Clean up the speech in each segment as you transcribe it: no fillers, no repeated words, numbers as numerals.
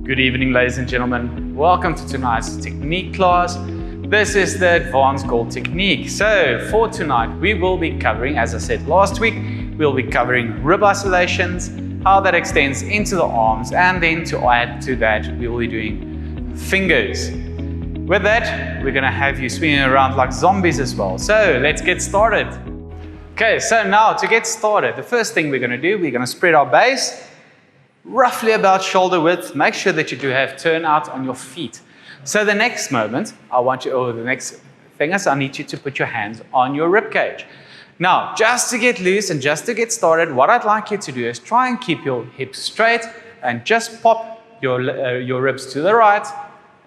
Good evening, ladies and gentlemen. Welcome to tonight's technique class. This is the advanced goal technique. So for tonight, we will be covering, as I said last week, we'll be covering rib isolations, how that extends into the arms, and then to add to that, we will be doing fingers. With that, we're gonna have you swinging around like zombies as well. So let's get started. Okay, so now to get started, the first thing we're gonna do, we're gonna spread our base roughly about shoulder width. Make sure that you do have turnout on your feet. So the next moment, the next thing is I need you to put your hands on your rib cage. Now, just to get loose and just to get started, what I'd like you to do is try and keep your hips straight and just pop your ribs to the right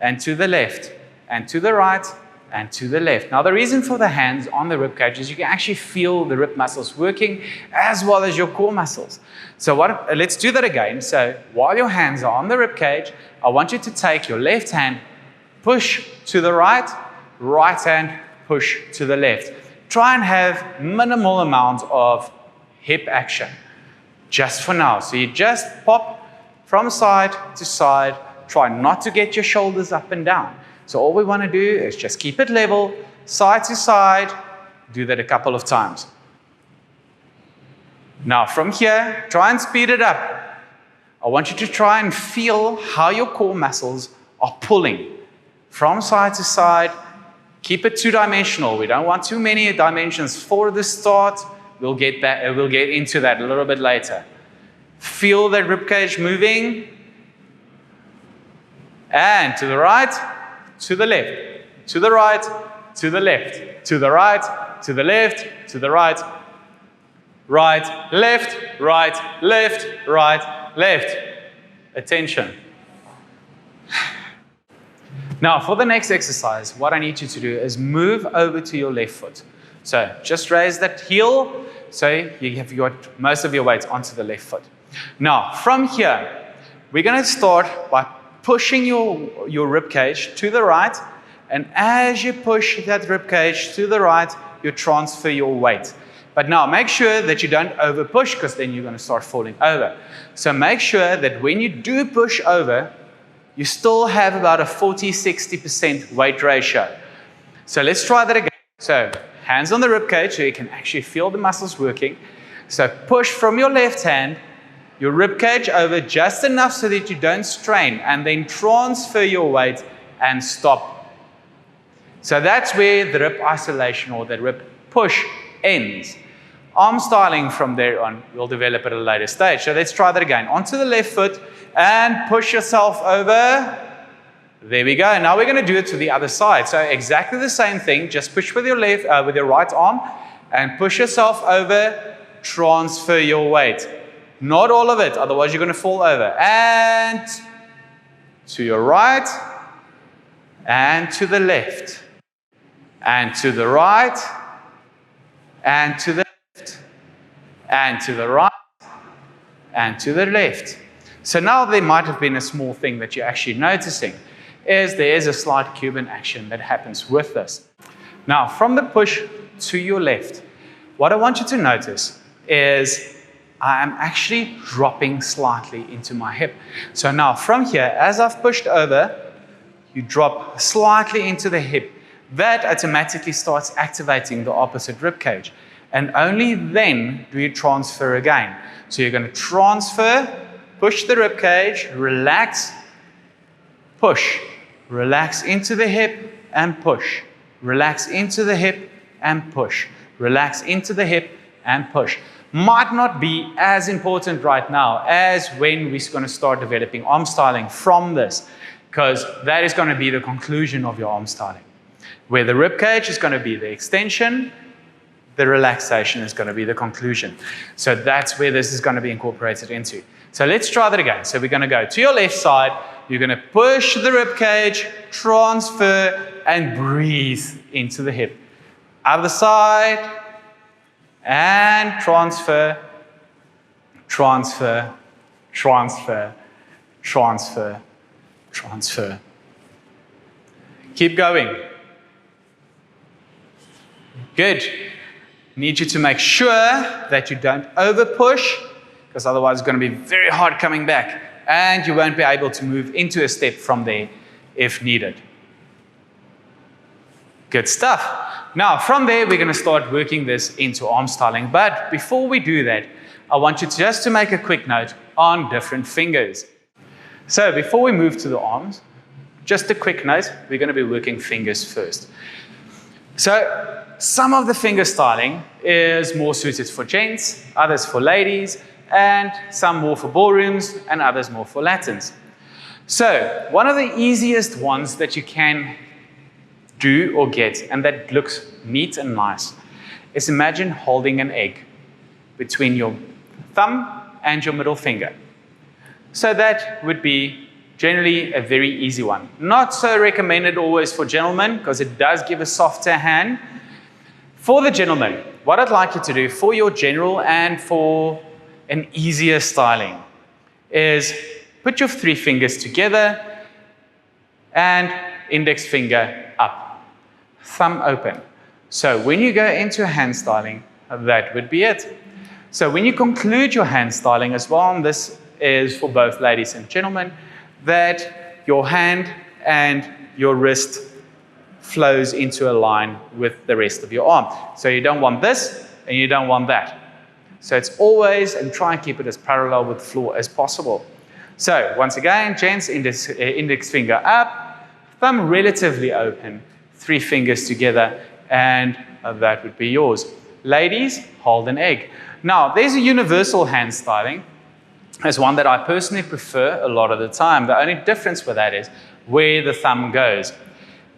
and to the left and to the right and to the left. Now, the reason for the hands on the rib cage is you can actually feel the rib muscles working as well as your core muscles. So let's do that again. So while your hands are on the rib cage, I want you to take your left hand, push to the right, right hand, push to the left. Try and have minimal amount of hip action, just for now. So you just pop from side to side. Try not to get your shoulders up and down. So all we want to do is just keep it level, side to side. Do that a couple of times. Now from here, try and speed it up. I want you to try and feel how your core muscles are pulling from side to side. Keep it two-dimensional. We don't want too many dimensions for the start. We'll get into that a little bit later. Feel that ribcage moving. And to the right, to the left, to the right, to the left, to the right, to the left, to the right, right, left, right, left, right, left. Attention. Now, for the next exercise, what I need you to do is move over to your left foot. So just raise that heel, so you have got most of your weight onto the left foot. Now, from here, we're going to start by pushing your rib cage to the right, and as you push that rib cage to the right, you transfer your weight. But now make sure that you don't over push, because then you're going to start falling over. So make sure that when you do push over, you still have about a 40-60% weight ratio. So let's try that again. So hands on the rib cage so you can actually feel the muscles working. So push from your left hand, your rib cage over just enough so that you don't strain, and then transfer your weight and stop. So that's where the rib isolation or the rib push ends. Arm styling from there on, we'll develop at a later stage. So let's try that again. Onto the left foot and push yourself over. There we go. Now we're going to do it to the other side. So exactly the same thing. Just push with your with your right arm and push yourself over. Transfer your weight. Not all of it, otherwise you're going to fall over. And to your right, and to the left, and to the right, and to the left, and to the right, and to the left. So now there might have been a small thing that you're actually noticing, is there is a slight Cuban action that happens with this. Now, from the push to your left, what I want you to notice is I am actually dropping slightly into my hip. So now from here, as I've pushed over, you drop slightly into the hip. That automatically starts activating the opposite rib cage. And only then do you transfer again. So you're going to transfer, push the rib cage, relax, push, relax into the hip and push, relax into the hip and push, relax into the hip and push. Might not be as important right now as when we're going to start developing arm styling from this, because that is going to be the conclusion of your arm styling, where the rib cage is going to be the extension, the relaxation is going to be the conclusion. So that's where this is going to be incorporated into. So let's try that again. So we're going to go to your left side, you're going to push the rib cage, transfer, and breathe into the hip. Other side, and transfer, transfer, transfer, transfer, transfer. Keep going. Good. Need you to make sure that you don't over push, because otherwise it's going to be very hard coming back. and you won't be able to move into a step from there if needed. Good stuff. Now, from there, we're going to start working this into arm styling. But before we do that, I want you just to make a quick note on different fingers. So before we move to the arms, just a quick note, we're going to be working fingers first. So some of the finger styling is more suited for gents, others for ladies, and some more for ballrooms, and others more for Latins. So one of the easiest ones that you can do or get, and that looks neat and nice, is imagine holding an egg between your thumb and your middle finger. So that would be generally a very easy one. Not so recommended always for gentlemen, because it does give a softer hand. For the gentleman, what I'd like you to do for your general and for an easier styling is put your 3 fingers together and index finger up, thumb open. So when you go into hand styling, that would be it. So when you conclude your hand styling as well, and this is for both ladies and gentlemen, that your hand and your wrist flows into a line with the rest of your arm. So you don't want this and you don't want that. So it's always, and try and keep it as parallel with the floor as possible. So once again, gents, index finger up, thumb relatively open, 3 fingers together, and that would be yours. Ladies, hold an egg. Now, there's a universal hand styling. There's one that I personally prefer a lot of the time. The only difference with that is where the thumb goes.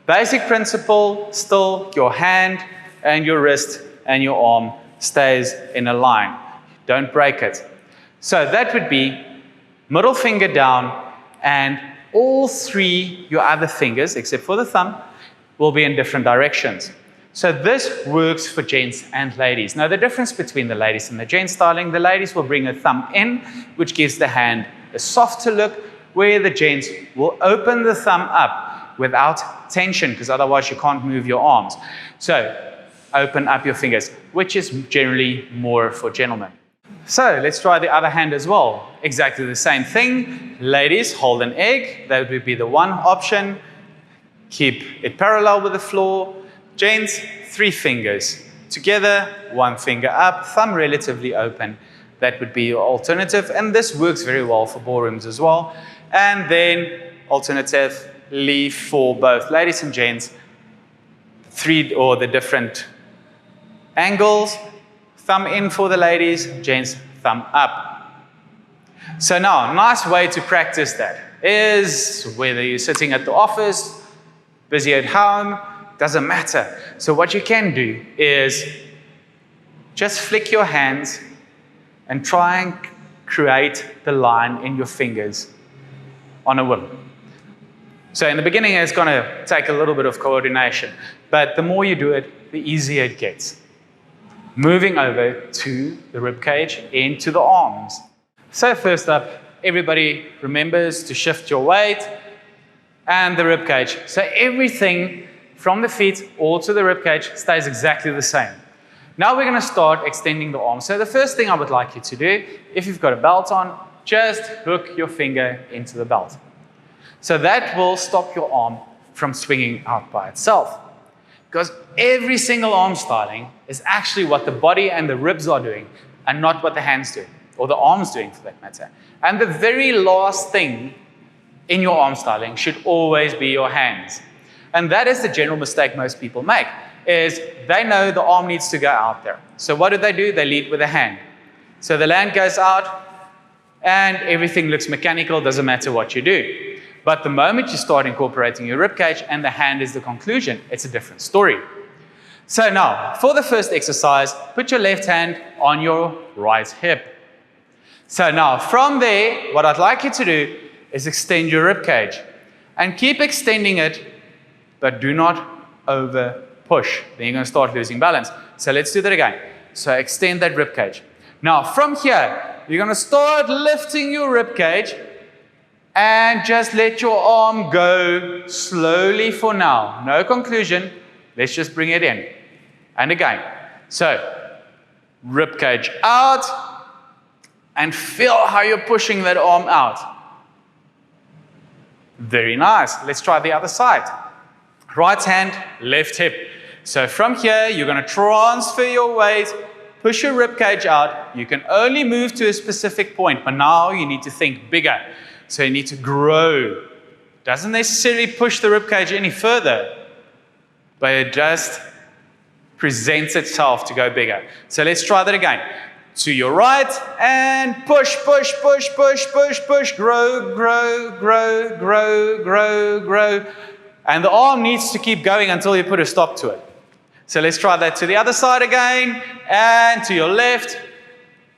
Basic principle, still your hand and your wrist and your arm stays in a line. Don't break it. So that would be middle finger down, and all 3, your other fingers, except for the thumb, will be in different directions. So this works for gents and ladies. Now, the difference between the ladies and the gents styling, the ladies will bring a thumb in, which gives the hand a softer look, where the gents will open the thumb up without tension, because otherwise you can't move your arms. So open up your fingers, which is generally more for gentlemen. So let's try the other hand as well. Exactly the same thing. Ladies, hold an egg. That would be the one option. Keep it parallel with the floor. Gents, 3 fingers together, 1 finger up, thumb relatively open. That would be your alternative. And this works very well for ballrooms as well. And then alternatively for both ladies and gents, 3 or the different angles. Thumb in for the ladies, gents, thumb up. So now, a nice way to practice that is whether you're sitting at the office, busy at home, doesn't matter. So what you can do is just flick your hands and try and create the line in your fingers on a whim. So in the beginning, it's going to take a little bit of coordination, but the more you do it, the easier it gets. Moving over to the rib cage into the arms. So first up, everybody remembers to shift your weight and the rib cage. So everything from the feet all to the rib cage stays exactly the same. Now we're going to start extending the arm. So the first thing I would like you to do, if you've got a belt on, just hook your finger into the belt. So that will stop your arm from swinging out by itself. Because every single arm styling is actually what the body and the ribs are doing, and not what the hands do, or the arms doing for that matter. And the very last thing in your arm styling should always be your hands. And that is the general mistake most people make, is they know the arm needs to go out there. So what do? They lead with a hand. So the hand goes out, and everything looks mechanical, doesn't matter what you do. But the moment you start incorporating your rib cage and the hand is the conclusion, it's a different story. So now, for the first exercise, put your left hand on your right hip. So now, from there, what I'd like you to do is extend your rib cage. And keep extending it, but do not over push. Then you're going to start losing balance. So let's do that again. So extend that rib cage. Now, from here, you're going to start lifting your rib cage, and just let your arm go slowly for now. No conclusion. Let's just bring it in. And again. So, rib cage out. And feel how you're pushing that arm out. Very nice. Let's try the other side. Right hand, left hip. So from here, you're going to transfer your weight, push your rib cage out. You can only move to a specific point, but now you need to think bigger. So you need to grow. Doesn't necessarily push the rib cage any further, but it just presents itself to go bigger. So let's try that again. To your right, and push, push, push, push, push, push, grow, grow, grow, grow, grow, grow. And the arm needs to keep going until you put a stop to it. So let's try that to the other side again, and to your left,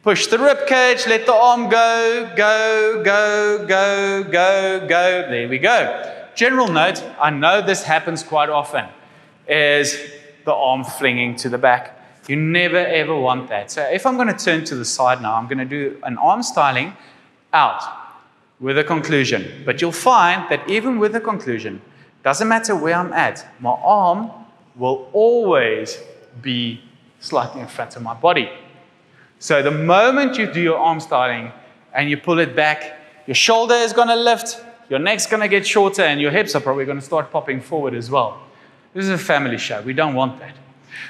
push the rib cage, let the arm go, go, go, go, go, go. There we go. General note, I know this happens quite often, is the arm flinging to the back. You never ever want that. So if I'm going to turn to the side now, I'm going to do an arm styling out with a conclusion. But you'll find that even with a conclusion, doesn't matter where I'm at, my arm will always be slightly in front of my body. So the moment you do your arm styling and you pull it back, your shoulder is going to lift, your neck's going to get shorter, and your hips are probably going to start popping forward as well. This is a family show. We don't want that.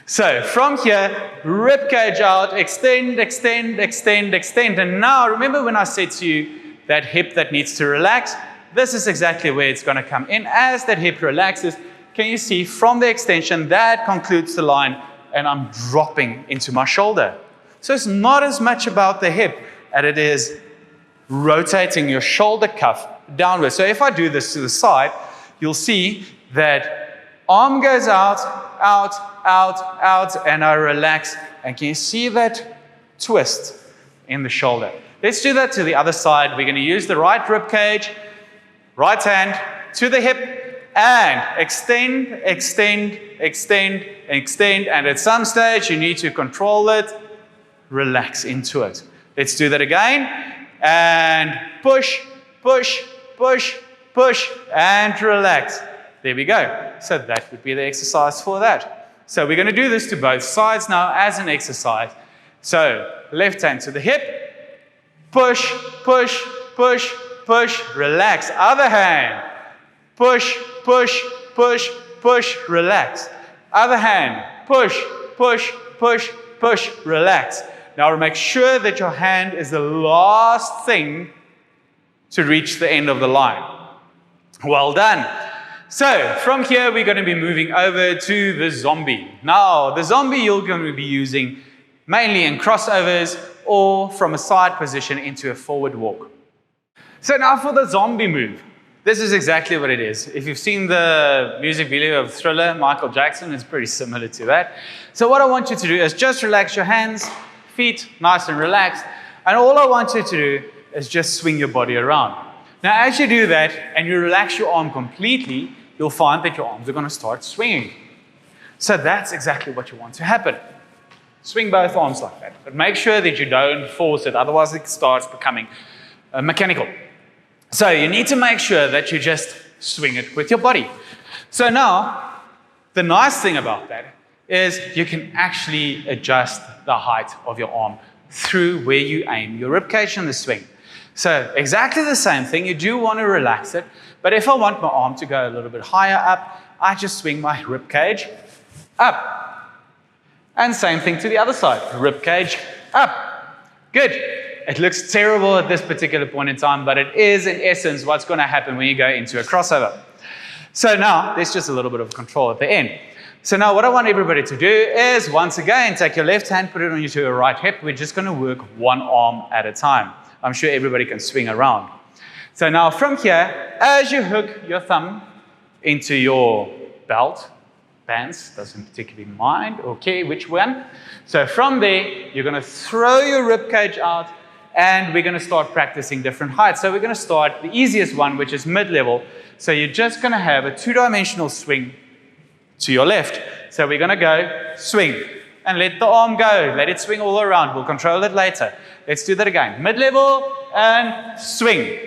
So from here, rib cage out, extend, extend, extend, extend. And now remember when I said to you that hip that needs to relax? This is exactly where it's going to come in. As that hip relaxes, can you see from the extension that concludes the line, and I'm dropping into my shoulder. So it's not as much about the hip as it is rotating your shoulder cuff downwards. So if I do this to the side, you'll see that arm goes out, out, out, out, and I relax. And can you see that twist in the shoulder? Let's do that to the other side. We're going to use the right rib cage, right hand to the hip, and extend, extend, extend, extend. And at some stage, you need to control it, relax into it. Let's do that again. And push, push, push, push, and relax. There we go. So that would be the exercise for that. So we're going to do this to both sides now as an exercise. So left hand to the hip, push, push, push, push, relax. Other hand, push, push, push, push, relax. Other hand, push, push, push, push, relax. Now make sure that your hand is the last thing to reach the end of the line. Well done. So from here, we're going to be moving over to the zombie. Now, the zombie you're going to be using mainly in crossovers or from a side position into a forward walk. So now for the zombie move. This is exactly what it is. If you've seen the music video of Thriller, Michael Jackson, it's pretty similar to that. So what I want you to do is just relax your hands, feet nice and relaxed, and all I want you to do is just swing your body around. Now as you do that and you relax your arm completely, you'll find that your arms are going to start swinging. So that's exactly what you want to happen. Swing both arms like that, but make sure that you don't force it, otherwise it starts becoming mechanical. So you need to make sure that you just swing it with your body. So now, the nice thing about that is you can actually adjust the height of your arm through where you aim your ribcage in the swing. So exactly the same thing, you do want to relax it, but if I want my arm to go a little bit higher up, I just swing my ribcage up. And same thing to the other side, ribcage up. Good. It looks terrible at this particular point in time, but it is in essence what's going to happen when you go into a crossover. So now there's just a little bit of control at the end. So now what I want everybody to do is once again, take your left hand, put it onto your right hip. We're just going to work one arm at a time. I'm sure everybody can swing around. So now from here, as you hook your thumb into your belt, pants, doesn't particularly mind or care which one. So from there, you're going to throw your rib cage out and we're going to start practicing different heights. So we're going to start the easiest one, which is mid-level. So you're just going to have a two-dimensional swing to your left. So we're going to go swing and let the arm go. Let it swing all around. We'll control it later. Let's do that again. Mid-level and swing.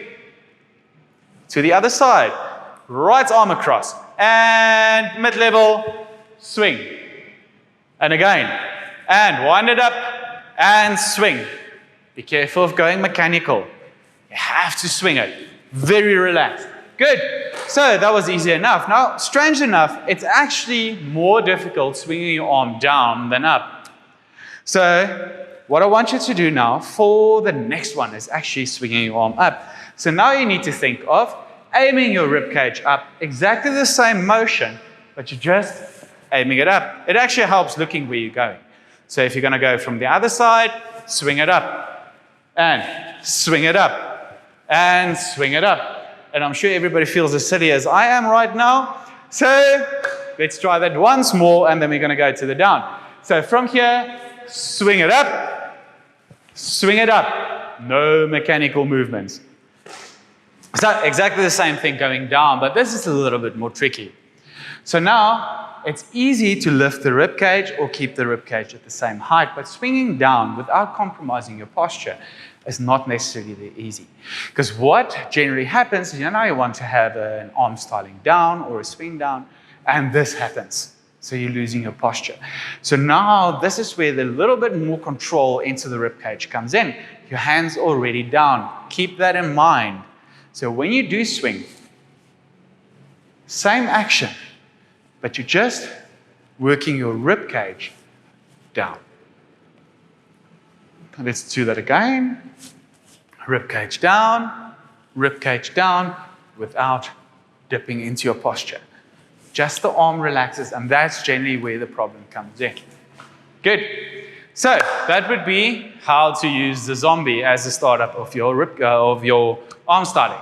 To the other side. Right arm across. And mid-level, swing. And again. And wind it up and swing. Be careful of going mechanical. You have to swing it. Very relaxed. Good. So that was easy enough. Now, strange enough, it's actually more difficult swinging your arm down than up. So what I want you to do now for the next one is actually swinging your arm up. So now you need to think of aiming your rib cage up, exactly the same motion, but you're just aiming it up. It actually helps looking where you're going. So if you're going to go from the other side, swing it up, and swing it up, and swing it up. And I'm sure everybody feels as silly as I am right now. So let's try that once more, and then we're going to go to the down. So from here, swing it up, swing it up. No mechanical movements. So exactly the same thing going down, but this is a little bit more tricky. So now it's easy to lift the rib cage or keep the rib cage at the same height, but swinging down without compromising your posture is not necessarily that easy. Because what generally happens is, you want to have an arm styling down or a swing down, and this happens. So you're losing your posture. So now this is where the little bit more control into the rib cage comes in. Your hands already down. Keep that in mind. So when you do swing, same action, but you're just working your rib cage down. Let's do that again. Rib cage down without dipping into your posture. Just the arm relaxes, and that's generally where the problem comes in. Good. So that would be how to use the zombie as a startup of your arm styling.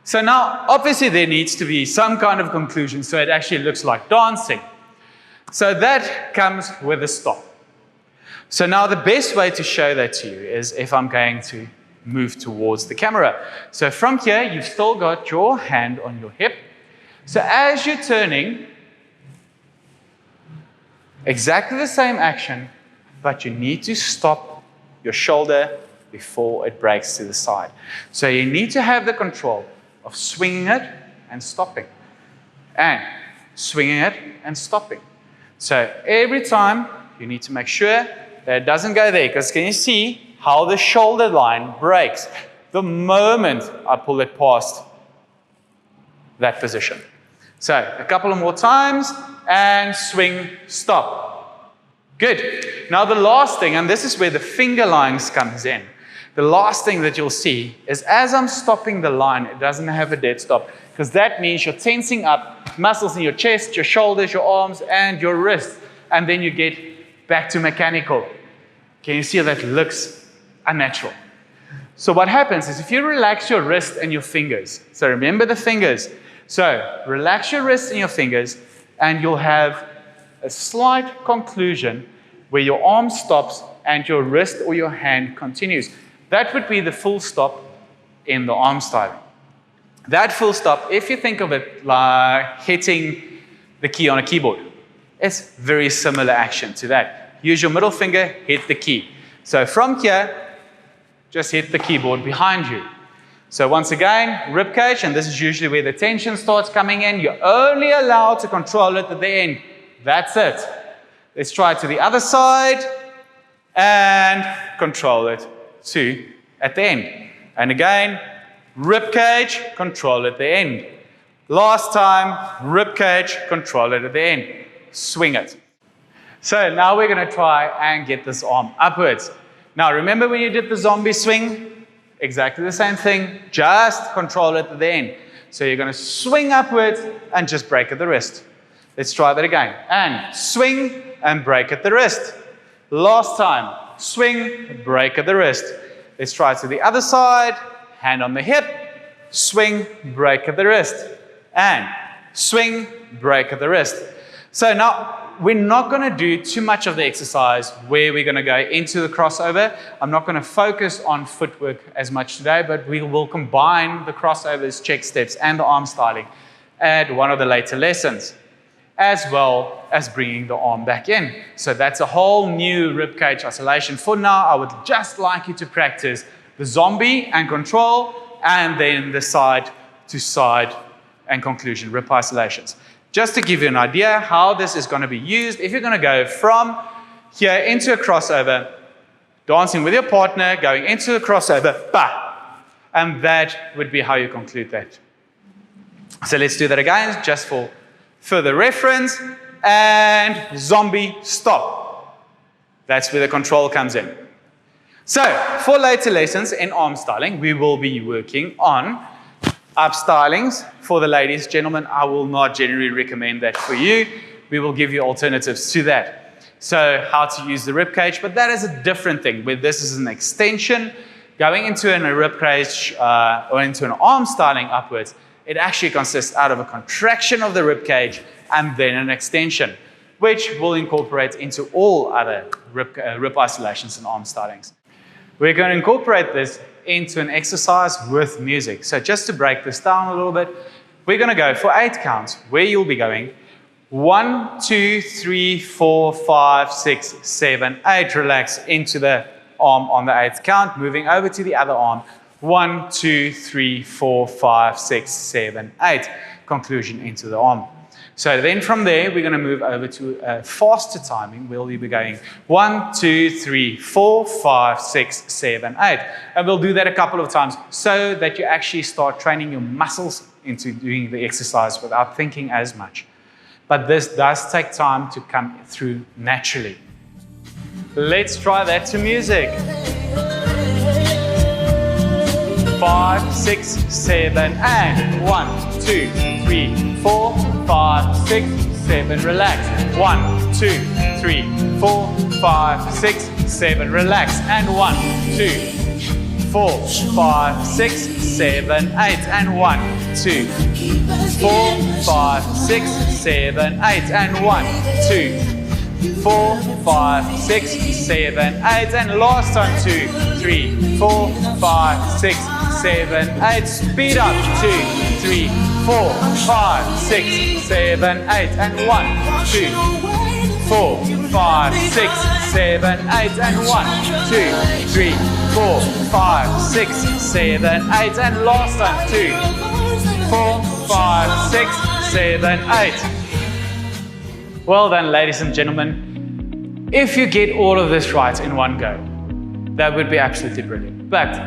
So now, obviously, there needs to be some kind of conclusion so it actually looks like dancing. So that comes with a stop. So now the best way to show that to you is if I'm going to move towards the camera. So from here, you've still got your hand on your hip. So as you're turning, exactly the same action, but you need to stop your shoulder before it breaks to the side. So you need to have the control of swinging it and stopping, and swinging it and stopping. So every time you need to make sure that it doesn't go there, because can you see how the shoulder line breaks the moment I pull it past that position. So a couple of more times, and swing, stop. Good. Now the last thing, and this is where the finger lines comes in. The last thing that you'll see is as I'm stopping the line, it doesn't have a dead stop, because that means you're tensing up muscles in your chest, your shoulders, your arms, and your wrists, and then you get back to mechanical. Can you see that looks unnatural? So what happens is if you relax your wrist and your fingers, so remember the fingers, so relax your wrists and your fingers, and you'll have a slight conclusion where your arm stops and your wrist or your hand continues. That would be the full stop in the arm styling. That full stop, if you think of it like hitting the key on a keyboard, it's very similar action to that. Use your middle finger, hit the key. So from here, just hit the keyboard behind you. So once again, rib cage, and this is usually where the tension starts coming in. You're only allowed to control it at the end. That's it. Let's try it to the other side and control it to at the end. And again, rib cage, control at the end. Last time, rib cage, control it at the end. Swing it. So now we're going to try and get this arm upwards. Now remember when you did the zombie swing? Exactly the same thing, just control it at the end. So you're going to swing upwards and just break at the wrist. Let's try that again. And swing and break at the wrist. Last time, swing, break at the wrist. Let's try it to the other side. Hand on the hip, swing, break at the wrist. And swing, break at the wrist. So now, we're not going to do too much of the exercise where we're going to go into the crossover. I'm not going to focus on footwork as much today, but we will combine the crossovers, check steps, and the arm styling at one of the later lessons, as well as bringing the arm back in. So that's a whole new ribcage oscillation. For now, I would just like you to practice the zombie and control, and then the side to side and conclusion rib isolations. Just to give you an idea how this is going to be used, if you're going to go from here into a crossover, dancing with your partner, going into a crossover, bah, and that would be how you conclude that. So let's do that again, just for further reference. And zombie stop. That's where the control comes in. So for later lessons in arm styling, we will be working on up stylings. For the ladies, gentlemen, I will not generally recommend that for you. We will give you alternatives to that. So how to use the rib cage, but that is a different thing, where this is an extension. Going into a rib cage or into an arm styling upwards, it actually consists out of a contraction of the rib cage and then an extension, which will incorporate into all other rib isolations and arm stylings. We're going to incorporate this into an exercise with music. So just to break this down a little bit, we're going to go for 8 counts, where you'll be going 1, 2, 3, 4, 5, 6, 7, 8. Relax into the arm on the 8th count, moving over to the other arm. 1, 2, 3, 4, 5, 6, 7, 8. Conclusion into the arm. So then from there, we're going to move over to a faster timing. We'll be going 1, 2, 3, 4, 5, 6, 7, 8. And we'll do that a couple of times so that you actually start training your muscles into doing the exercise without thinking as much. But this does take time to come through naturally. Let's try that to music. 5, 6, 7, and 1, 2, 3, 4, 5, 6, 7, relax. 1, 2, 3, 4, 5, 6, 7, relax. And 1, 2, 4, 5, 6, 7, 8. And 1, 2, 4, 5, 6, 7, 8. And 1, 2, 4, 5, 6, 7, 8. And last time 2, 3, 4, 5, 6, 7, 8. Speed up. 2, 3, 4, 5, 6, 7, 8. And 1, 2, 4, 5, 6, 7, 8. And 1, 2, 3, 4, 5, 6, 7, 8. And last time 2, 4, 5, 6, 7, 8. Well done, ladies and gentlemen. If you get all of this right in one go, that would be absolutely brilliant. But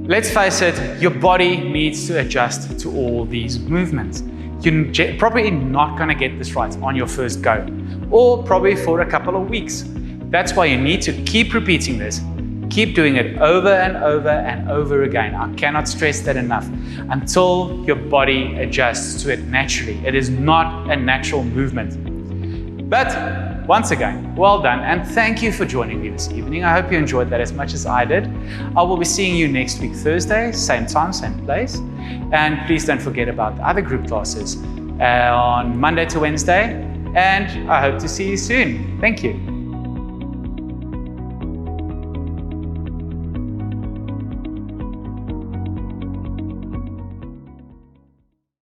let's face it, your body needs to adjust to all these movements. You're probably not going to get this right on your first go, or probably for a couple of weeks. That's why you need to keep repeating this. Keep doing it over and over and over again. I cannot stress that enough. Until your body adjusts to it naturally. It is not a natural movement. But once again, well done, and thank you for joining me this evening. I hope you enjoyed that as much as I did. I will be seeing you next week, Thursday, same time, same place. And please don't forget about the other group classes on Monday to Wednesday. And I hope to see you soon. Thank you.